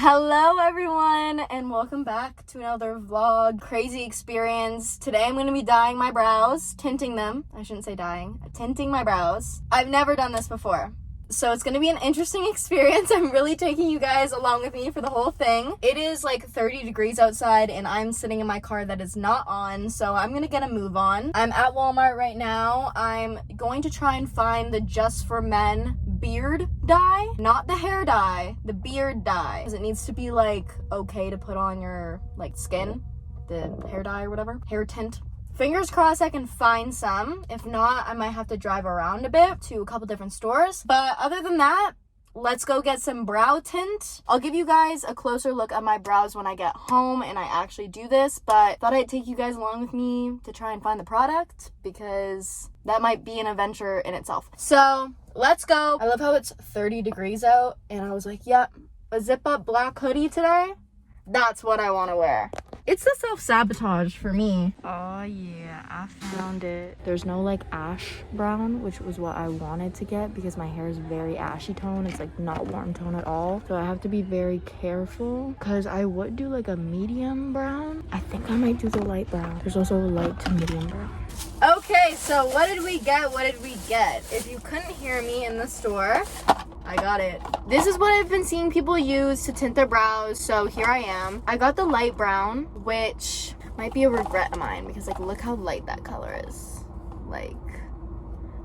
Hello everyone and welcome back to another vlog. Crazy experience. Today I'm going to be dyeing my brows, tinting them. I shouldn't say dyeing. Tinting my brows. I've never done this before, so it's going to be an interesting experience. I'm really taking you guys along with me for the whole thing. It is like 30 degrees outside and I'm sitting in my car that is not on, so I'm going to get a move on. I'm at Walmart right now. I'm going to try and find the Just for Men beard dye, not the hair dye, the beard dye, because it needs to be like okay to put on your like skin, the hair dye or whatever, hair tint. Fingers crossed I can find some. If not, I might have to drive around a bit to a couple different stores. But other than that, let's go get some brow tint. I'll give you guys a closer look at my brows when I get home and I actually do this, but thought I'd take you guys along with me to try and find the product because that might be an adventure in itself. So let's go. I love how it's 30 degrees out and I was like, yep, a zip up black hoodie today. That's what I want to wear. It's the self-sabotage for me. Oh yeah, I found it. There's no like ash brown, which was what I wanted to get because my hair is very ashy tone. It's like not warm tone at all. So I have to be very careful because I would do like a medium brown. I think I might do the light brown. There's also a light to medium brown. Okay, so what did we get? If you couldn't hear me in the store, I got it. This is what I've been seeing people use to tint their brows, so here I am. I got the light brown, which might be a regret of mine because like look how light that color is. Like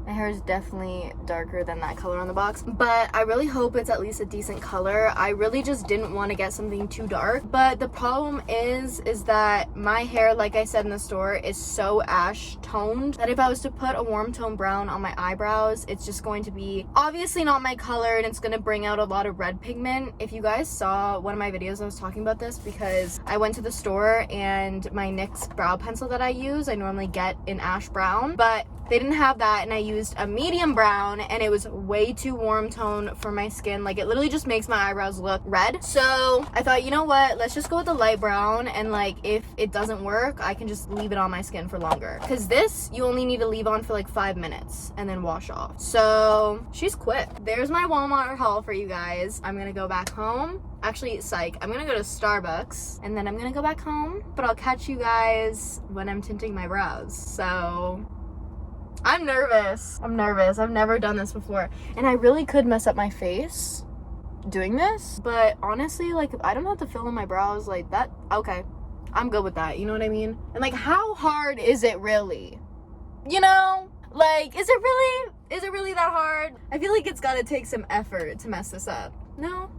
my hair is definitely darker than that color on the box, but I really hope it's at least a decent color. I really just didn't want to get something too dark, but the problem is that my hair, like I said in the store, is so ash toned that if I was to put a warm tone brown on my eyebrows, it's just going to be obviously not my color and it's going to bring out a lot of red pigment. If you guys saw one of my videos, I was talking about this because I went to the store and my NYX brow pencil that I use, I normally get in ash brown, but they didn't have that and I used a medium brown and it was way too warm tone for my skin. Like it literally just makes my eyebrows look red. So I thought, you know what, let's just go with the light brown, and like if it doesn't work, I can just leave it on my skin for longer. Because this, you only need to leave on for like 5 minutes and then wash off. So she's quick. There's my Walmart haul for you guys. I'm gonna go back home. Actually, psych, I'm gonna go to Starbucks and then I'm gonna go back home. But I'll catch you guys when I'm tinting my brows. So I'm nervous. I've never done this before. And I really could mess up my face doing this. But honestly, like if I don't have to fill in my brows like that, okay, I'm good with that. You know what I mean? And like how hard is it really? You know? Like, is it really that hard? I feel like it's gotta take some effort to mess this up. No?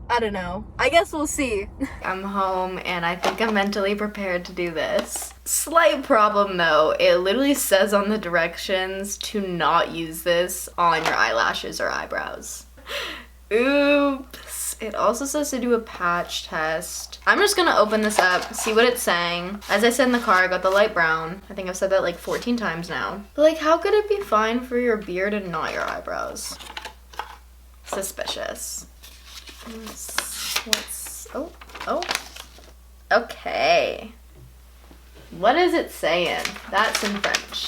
I don't know. I guess we'll see. I'm home and I think I'm mentally prepared to do this. Slight problem though, it literally says on the directions to not use this on your eyelashes or eyebrows. Oops. It also says to do a patch test. I'm just gonna open this up, see what it's saying. As I said in the car, I got the light brown. I think I've said that like 14 times now. But like, how could it be fine for your beard and not your eyebrows? Suspicious. Okay. What is it saying? That's in French.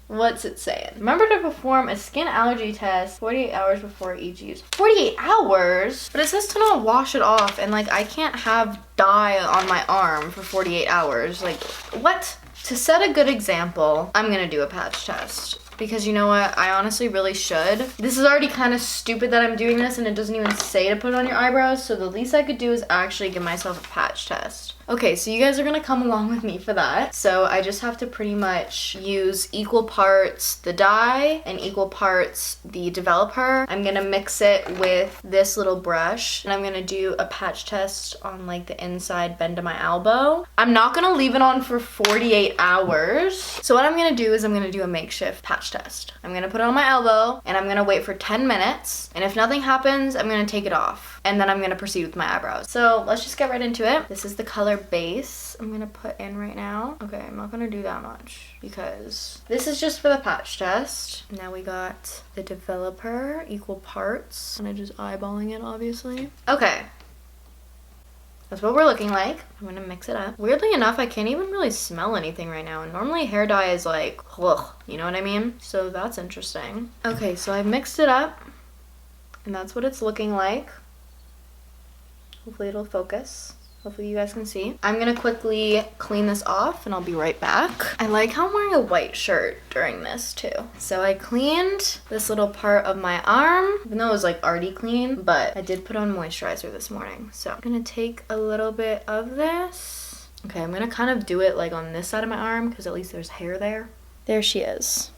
What's it saying? Remember to perform a skin allergy test 48 hours before each use. 48 hours? But it says to not wash it off, and like I can't have dye on my arm for 48 hours. Like, what? To set a good example, I'm gonna do a patch test. Because you know what, I honestly really should. This is already kind of stupid that I'm doing this and it doesn't even say to put it on your eyebrows, so the least I could do is actually give myself a patch test. Okay, so you guys are gonna come along with me for that. So I just have to pretty much use equal parts the dye and equal parts the developer. I'm gonna mix it with this little brush and I'm gonna do a patch test on like the inside bend of my elbow. I'm not gonna leave it on for 48 hours. So what I'm gonna do is I'm gonna do a makeshift patch test. I'm gonna put it on my elbow and I'm gonna wait for 10 minutes. And if nothing happens, I'm gonna take it off. And then I'm gonna proceed with my eyebrows. So let's just get right into it. This is the color base I'm gonna put in right now. Okay, I'm not gonna do that much because this is just for the patch test. Now we got the developer, equal parts. And I'm just eyeballing it, obviously. Okay. That's what we're looking like. I'm gonna mix it up. Weirdly enough, I can't even really smell anything right now. And normally hair dye is like, ugh, you know what I mean? So that's interesting. Okay, so I've mixed it up. And that's what it's looking like. Hopefully it'll focus. Hopefully you guys can see. I'm gonna quickly clean this off and I'll be right back. I like how I'm wearing a white shirt during this too. So I cleaned this little part of my arm, even though it was like already clean, but I did put on moisturizer this morning. So I'm gonna take a little bit of this. Okay, I'm gonna kind of do it like on this side of my arm because at least there's hair there. There she is.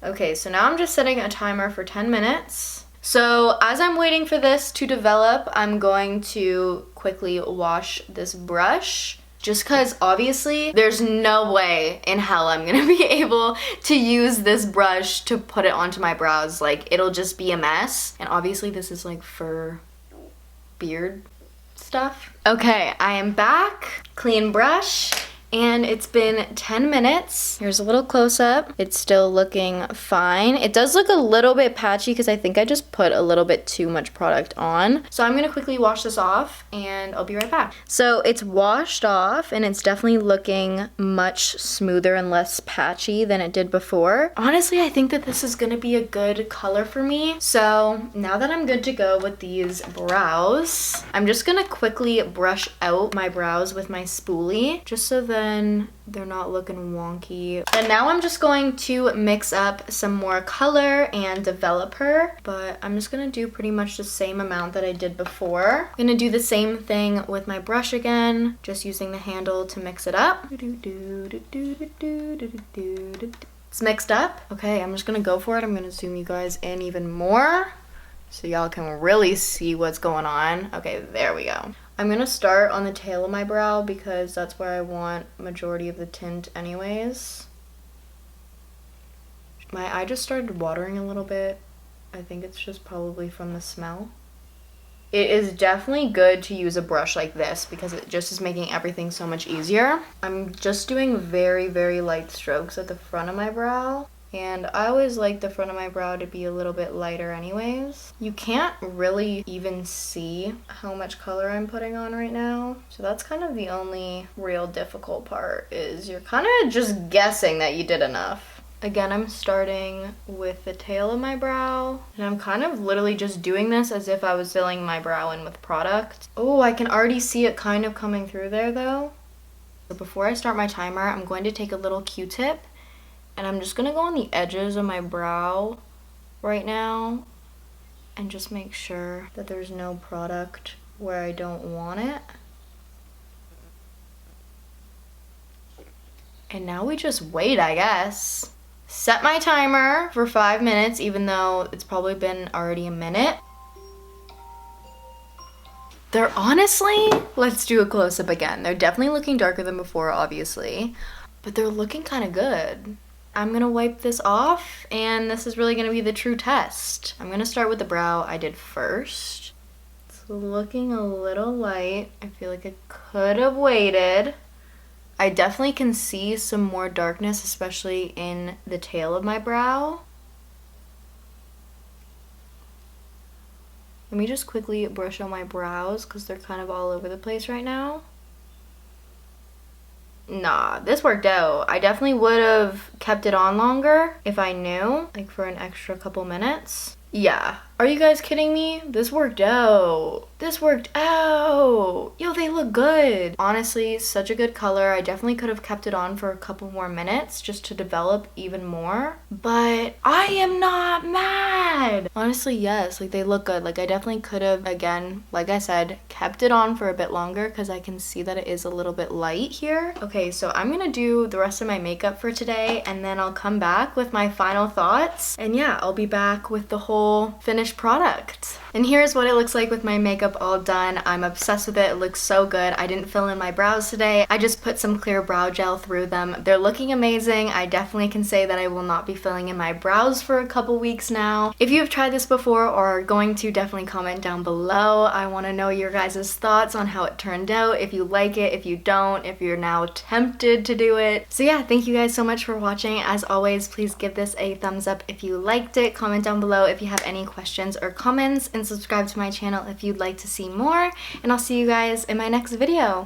Okay, so now I'm just setting a timer for 10 minutes. So as I'm waiting for this to develop, I'm going to quickly wash this brush just because obviously there's no way in hell I'm gonna be able to use this brush to put it onto my brows. Like, it'll just be a mess. And obviously this is like for beard stuff. Okay, I am back, clean brush. And it's been 10 minutes. Here's a little close-up. It's still looking fine. It does look a little bit patchy because I think I just put a little bit too much product on. So I'm gonna quickly wash this off and I'll be right back. So it's washed off and it's definitely looking much smoother and less patchy than it did before. Honestly, I think that this is gonna be a good color for me. So now that I'm good to go with these brows, I'm just gonna quickly brush out my brows with my spoolie just so that they're not looking wonky. And now I'm just going to mix up some more color and developer, but I'm just gonna do pretty much the same amount that I did before. I'm gonna do the same thing with my brush again, just using the handle to mix it up. It's mixed up. Okay, I'm just gonna go for it. I'm gonna zoom you guys in even more so y'all can really see what's going on. Okay, there we go. I'm gonna start on the tail of my brow because that's where I want majority of the tint anyways. My eye just started watering a little bit. I think it's just probably from the smell. It is definitely good to use a brush like this because it just is making everything so much easier. I'm just doing very, very light strokes at the front of my brow. And I always like the front of my brow to be a little bit lighter anyways. You can't really even see how much color I'm putting on right now. So that's kind of the only real difficult part, is you're kind of just guessing that you did enough. Again, I'm starting with the tail of my brow. And I'm kind of literally just doing this as if I was filling my brow in with product. Oh, I can already see it kind of coming through there though. So before I start my timer, I'm going to take a little Q-tip. And I'm just gonna go on the edges of my brow right now and just make sure that there's no product where I don't want it. And now we just wait, I guess. Set my timer for 5 minutes, even though it's probably been already a minute. They're honestly, let's do a close-up again. They're definitely looking darker than before, obviously, but they're looking kind of good. I'm gonna wipe this off, and this is really gonna be the true test. I'm gonna start with the brow I did first. It's looking a little light. I feel like I could have waited. I definitely can see some more darkness, especially in the tail of my brow. Let me just quickly brush out my brows because they're kind of all over the place right now. Nah, this worked out. I definitely would have kept it on longer if I knew, like for an extra couple minutes. Yeah. Are you guys kidding me? This worked out. This worked out. Yo, they look good. Honestly, such a good color. I definitely could have kept it on for a couple more minutes just to develop even more. But I am not mad. Honestly, yes. Like, they look good. Like, I definitely could have, again, like I said, kept it on for a bit longer because I can see that it is a little bit light here. Okay, so I'm gonna do the rest of my makeup for today and then I'll come back with my final thoughts. And yeah, I'll be back with the whole finished product. And here's what it looks like with my makeup all done. I'm obsessed with it. It looks so good. I didn't fill in my brows today. I just put some clear brow gel through them. They're looking amazing. I definitely can say that I will not be filling in my brows for a couple weeks now. If you have tried this before or are going to, definitely comment down below. I want to know your guys' thoughts on how it turned out. If you like it, if you don't, if you're now tempted to do it. So yeah, thank you guys so much for watching. As always, please give this a thumbs up if you liked it. Comment down below if you have any questions or comments, and subscribe to my channel if you'd like to see more, and I'll see you guys in my next video.